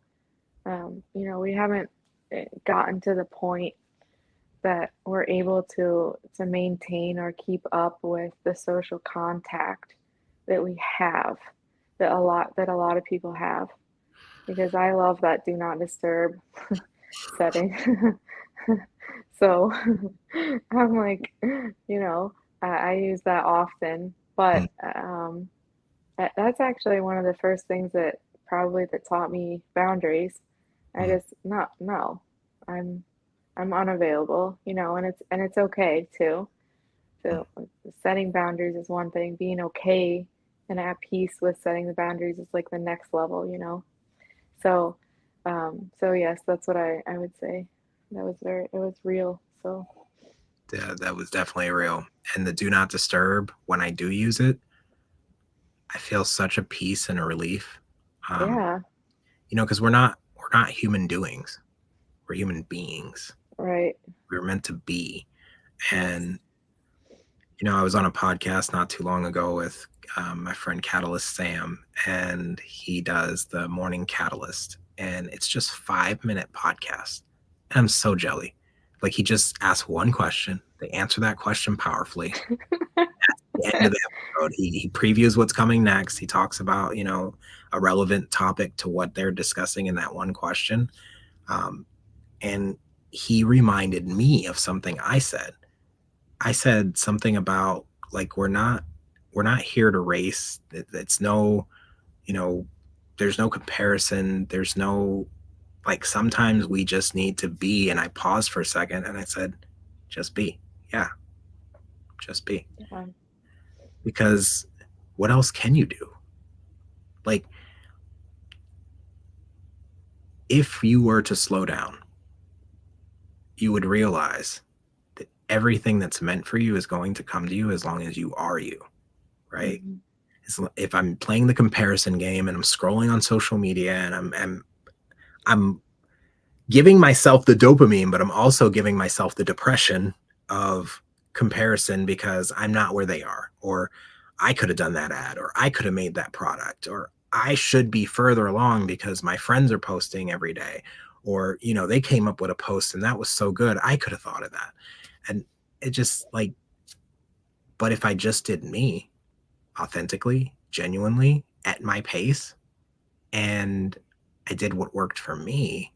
We haven't gotten to the point that we're able to maintain or keep up with the social contact that we have, that a lot of people have. Because I love that do not disturb setting. So I'm like, I use that often, mm, but that's actually one of the first things that taught me boundaries. I mm, just not no, I'm I'm unavailable, and it's okay too. mm. So setting boundaries is one thing. Being okay and at peace with setting the boundaries is like the next level. So, so yes, that's what I would say. It was real. So Yeah, that was definitely real. And the do not disturb, when I do use it, I feel such a peace and a relief. Um, yeah, because we're not human doings. We're human beings. right. We're meant to be. Yes. And I was on a podcast not too long ago with my friend Catalyst Sam, and he does the Morning Catalyst, and it's just 5-minute podcast. And I'm so jelly. Like, he just asks one question, they answer that question powerfully. At the end of the episode, he previews what's coming next. He talks about a relevant topic to what they're discussing in that one question, and he reminded me of something I said. I said something about, like, we're not here to race. It's no, you know, there's no comparison. There's no, like, sometimes we just need to be. And I paused for a second and I said, just be. Yeah, just be. Yeah. Because what else can you do? Like, if you were to slow down, you would realize that everything that's meant for you is going to come to you as long as you are you, right? Mhm. If I'm playing the comparison game and I'm scrolling on social media and I'm giving myself the dopamine, but I'm also giving myself the depression of comparison because I'm not where they are, or I could have done that ad, or I could have made that product, or I should be further along because my friends are posting every day, or they came up with a post and that was so good. I could have thought of that. And it just like, but if I just did me authentically, genuinely at my pace, and I did what worked for me,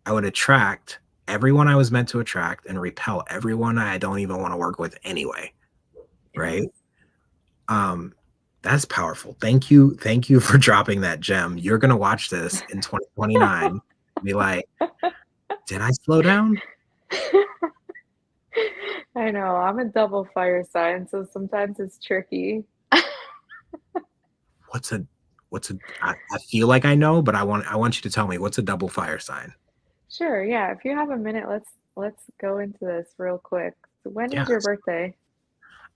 I would attract everyone I was meant to attract and repel everyone I don't even want to work with anyway, Yes. right? Um, that's powerful. Thank you. Thank you for dropping that gem. You're gonna watch this in 2029, be like, did I slow down? I know, I'm a double fire sign, so sometimes it's tricky. What's a I feel like I know, but I want you to tell me what's a double fire sign. Sure, yeah, if you have a minute, let's go into this real quick. So when is your Yes. birthday?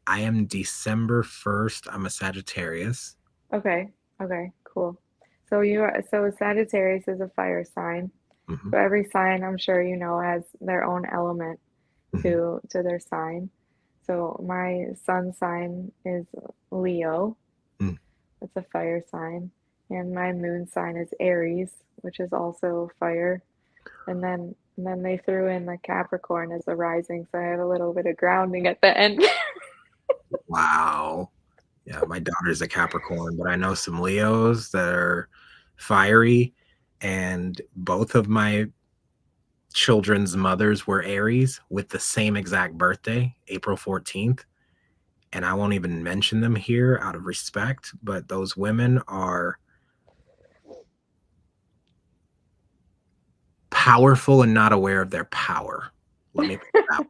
I am December 1st. I'm a Sagittarius. Okay, okay, cool. So Sagittarius is a fire sign. Mhm, So every sign, I'm sure you know, has their own element mhm, to their sign. So my sun sign is Leo. mm. It's a fire sign. And my moon sign is Aries, which is also fire. And then they threw in the Capricorn as a rising, so I have a little bit of grounding at the end. Wow. Yeah, my daughter's a Capricorn, but I know some Leos that are fiery, and both of my children's mothers were Aries with the same exact birthday, April 14th, and I won't even mention them here out of respect, but those women are powerful and not aware of their power. Let me put it that way.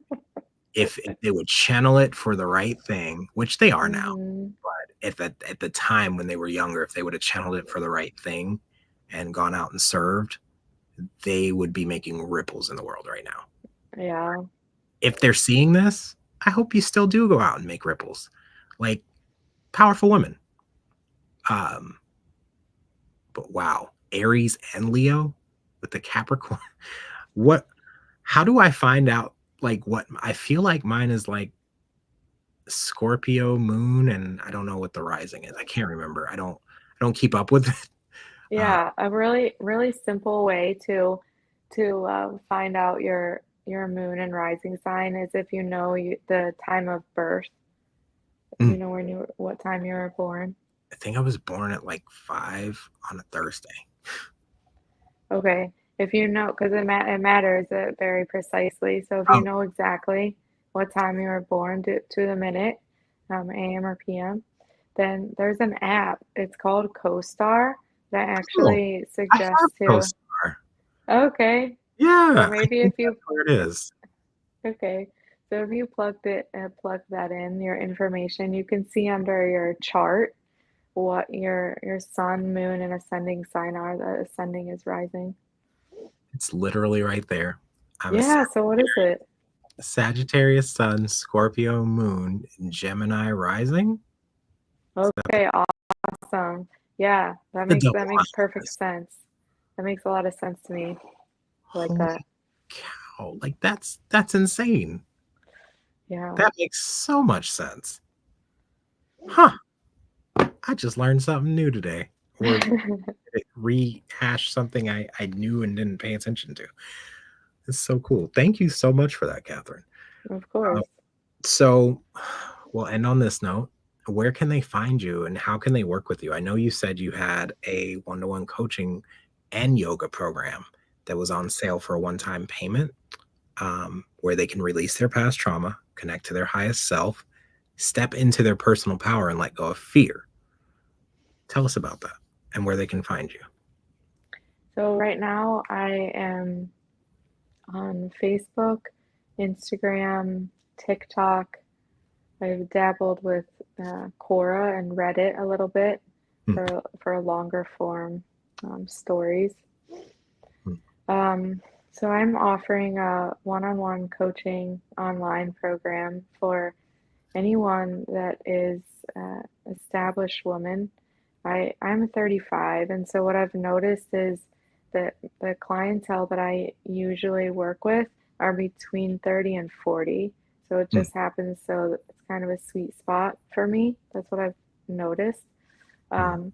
If they would channel it for the right thing, which they are now, Mhm. but at the time when they were younger, if they would have channeled it for the right thing and gone out and served, they would be making ripples in the world right now. Yeah. If they're seeing this, I hope you still do go out and make ripples. Like powerful women. Um, but wow, Aries and Leo with the Capricorn. What how do I find out like what I feel like mine is like Scorpio moon and I don't know what the rising is. I can't remember. I don't keep up with it. Uh, Yeah, a really, really simple way to find out your moon and rising sign is if you know the time of birth. mm, You know what time you were born. I think I was born at like 5 on a Thursday. Okay. If you know, because it matters very precisely. So if you Oh, know exactly what time you were born to the minute, AM or PM, then there's an app. It's called CoStar that cool. actually I have suggests to. CoStar. Okay. So Yeah, I maybe if think you that's where it is. okay. So if you plug that in, your information, you can see under your chart what your sun, moon, and ascending sign are. The ascending is rising. It's literally right there. I'm a Yeah, so what is it? Sagittarius sun, Scorpio moon, Gemini rising. So Okay, awesome. Yeah, that the makes double that makes perfect honors. sense. That makes a lot of sense to me. I like Holy that. cow! Like that's insane. Yeah. That makes so much sense. Huh? I just learned something new today, or rehash something I knew and didn't pay attention to. It's so cool. Thank you so much for that, Catherine. Of Uh, course. so we'll end on this note. Where can they find you and how can they work with you? I know you said you had a one-to-one coaching and yoga program that was on sale for a one-time payment, where they can release their past trauma, connect to their highest self, step into their personal power, and let go of fear. Tell us about that and where they can find you. So right now I am on Facebook, Instagram, TikTok. I've dabbled with Quora and Reddit a little bit Mm, for longer form stories. mm, So I'm offering a one-on-one coaching online program for anyone that is established woman. I'm 35, and so what I've noticed is the clientele that I usually work with are between 30 and 40. So it Mm, just happens so that it's kind of a sweet spot for me. That's what I've noticed. mm, Um,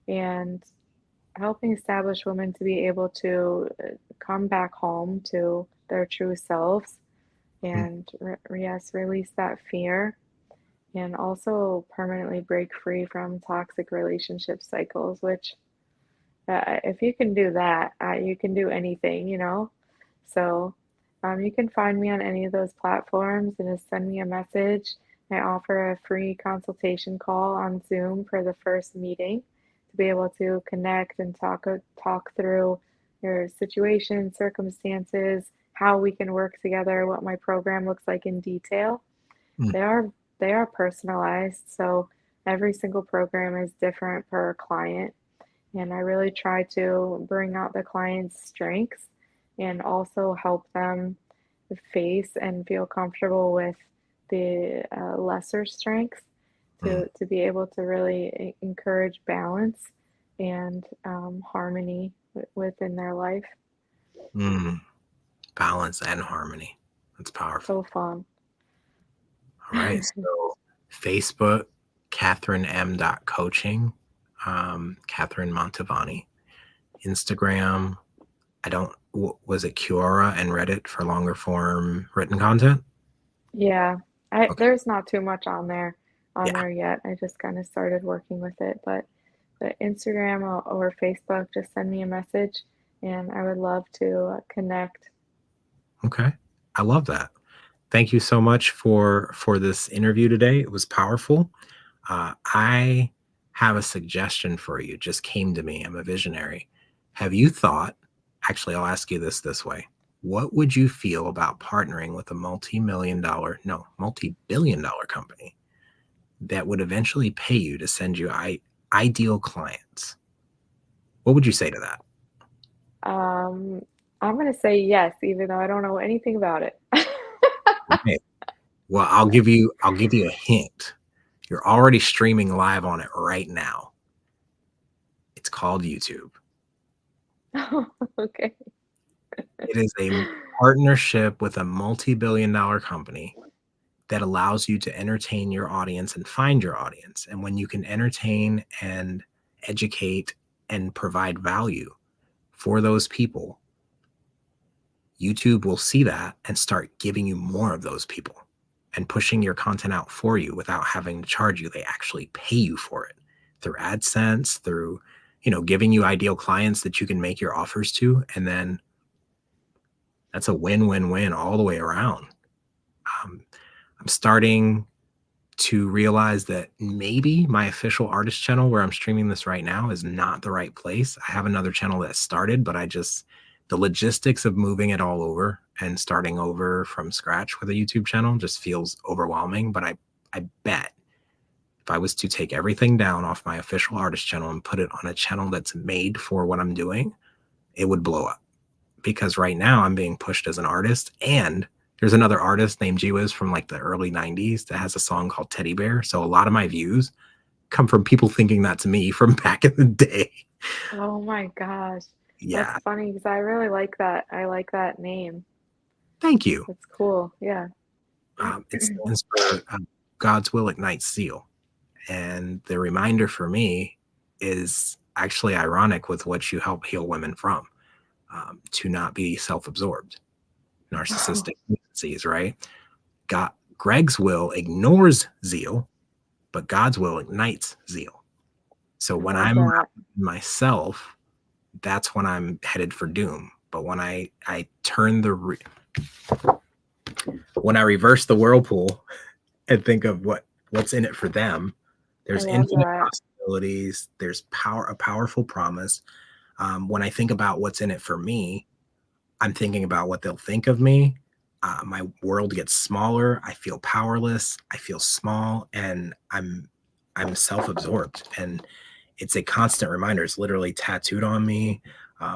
and helping establish women to be able to come back home to their true selves mm, and yes, release that fear and also permanently break free from toxic relationship cycles, which if you can do that, you can do anything, you know? So you can find me on any of those platforms and just send me a message. I offer a free consultation call on Zoom for the first meeting to be able to connect and talk through your situation, circumstances, how we can work together, what my program looks like in detail. mm, They are they are personalized, so every single program is different per client. And I really try to bring out the client's strengths and also help them face and feel comfortable with the lesser strengths mm, to be able to really encourage balance and harmony within their life. mm. Balance and harmony. That's powerful. So fun. All right. So Facebook, Catherine M. Coaching, Katherine Mantovani. Instagram, I don't, was it Quora and Reddit for longer form written content? Yeah, Okay. there's not too much on Yeah. there yet. I just kind of started working with it, but Instagram or Facebook, just send me a message, and I would love to connect. Okay. I love that. Thank you so much for this interview today. It was powerful. I have a suggestion for you. It just came to me. I'm a visionary. Have you thought, actually, I'll ask you this way. What would you feel about partnering with a multi-million dollar, no, multi-billion dollar company that would eventually pay you to send you ideal clients? What would you say to that? Um, I'm gonna say yes, even though I don't know anything about it. Right. Well, I'll give you a hint. You're already streaming live on it right now. It's called YouTube. Okay. It is a partnership with a multi-billion dollar company that allows you to entertain your audience and find your audience. And when you can entertain and educate and provide value for those people, YouTube will see that and start giving you more of those people and pushing your content out for you without having to charge you. They actually pay you for it through AdSense, through, giving you ideal clients that you can make your offers to. And then that's a win-win-win all the way around. Um, I'm starting to realize that maybe my official artist channel where I'm streaming this right now is not the right place. I have another channel that started, but the logistics of moving it all over and starting over from scratch with a YouTube channel just feels overwhelming. But I bet if I was to take everything down off my official artist channel and put it on a channel that's made for what I'm doing, it would blow up. Because right now I'm being pushed as an artist, and there's another artist named G-Wiz from like the early 90s that has a song called Teddy Bear. So a lot of my views come from people thinking that's me from back in the day. Oh my gosh. That's Yeah. funny because I really like that. I like that name. Thank you. It's cool. Yeah. It stands for God's Will Ignites Zeal. And the reminder for me is actually ironic with what you help heal women from, to not be self-absorbed, narcissistic tendencies, right? Greg's will ignores zeal, but God's will ignites zeal. So I when love I'm that. myself, that's when I'm headed for doom. But when I turn when I reverse the whirlpool and think of what's in it for them, I there's love infinite that. possibilities. There's a powerful promise. When I think about what's in it for me, I'm thinking about what they'll think of me. My world gets smaller. I feel powerless. I feel small, and I'm self-absorbed. And it's a constant reminder. It's literally tattooed on me.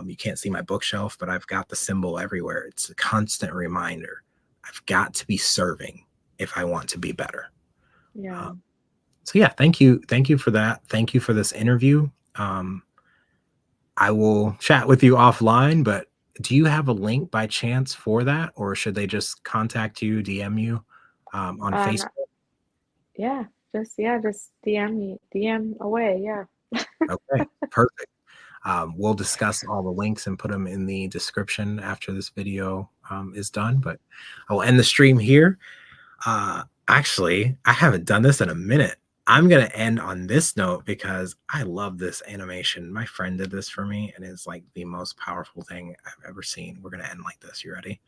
You can't see my bookshelf, but I've got the symbol everywhere. It's a constant reminder. I've got to be serving if I want to be better. Yeah. So yeah, thank you for that. Thank you for this interview. I will chat with you offline, but do you have a link by chance for that, or should they just contact you, DM you on Um, Facebook? yeah, just DM me, DM away. Yeah. Okay, perfect. We'll discuss all the links and put them in the description after this video is done. But I will end the stream here. Actually, I haven't done this in a minute. I'm gonna end on this note because I love this animation. My friend did this for me, and it's like the most powerful thing I've ever seen. We're gonna end like this. You ready?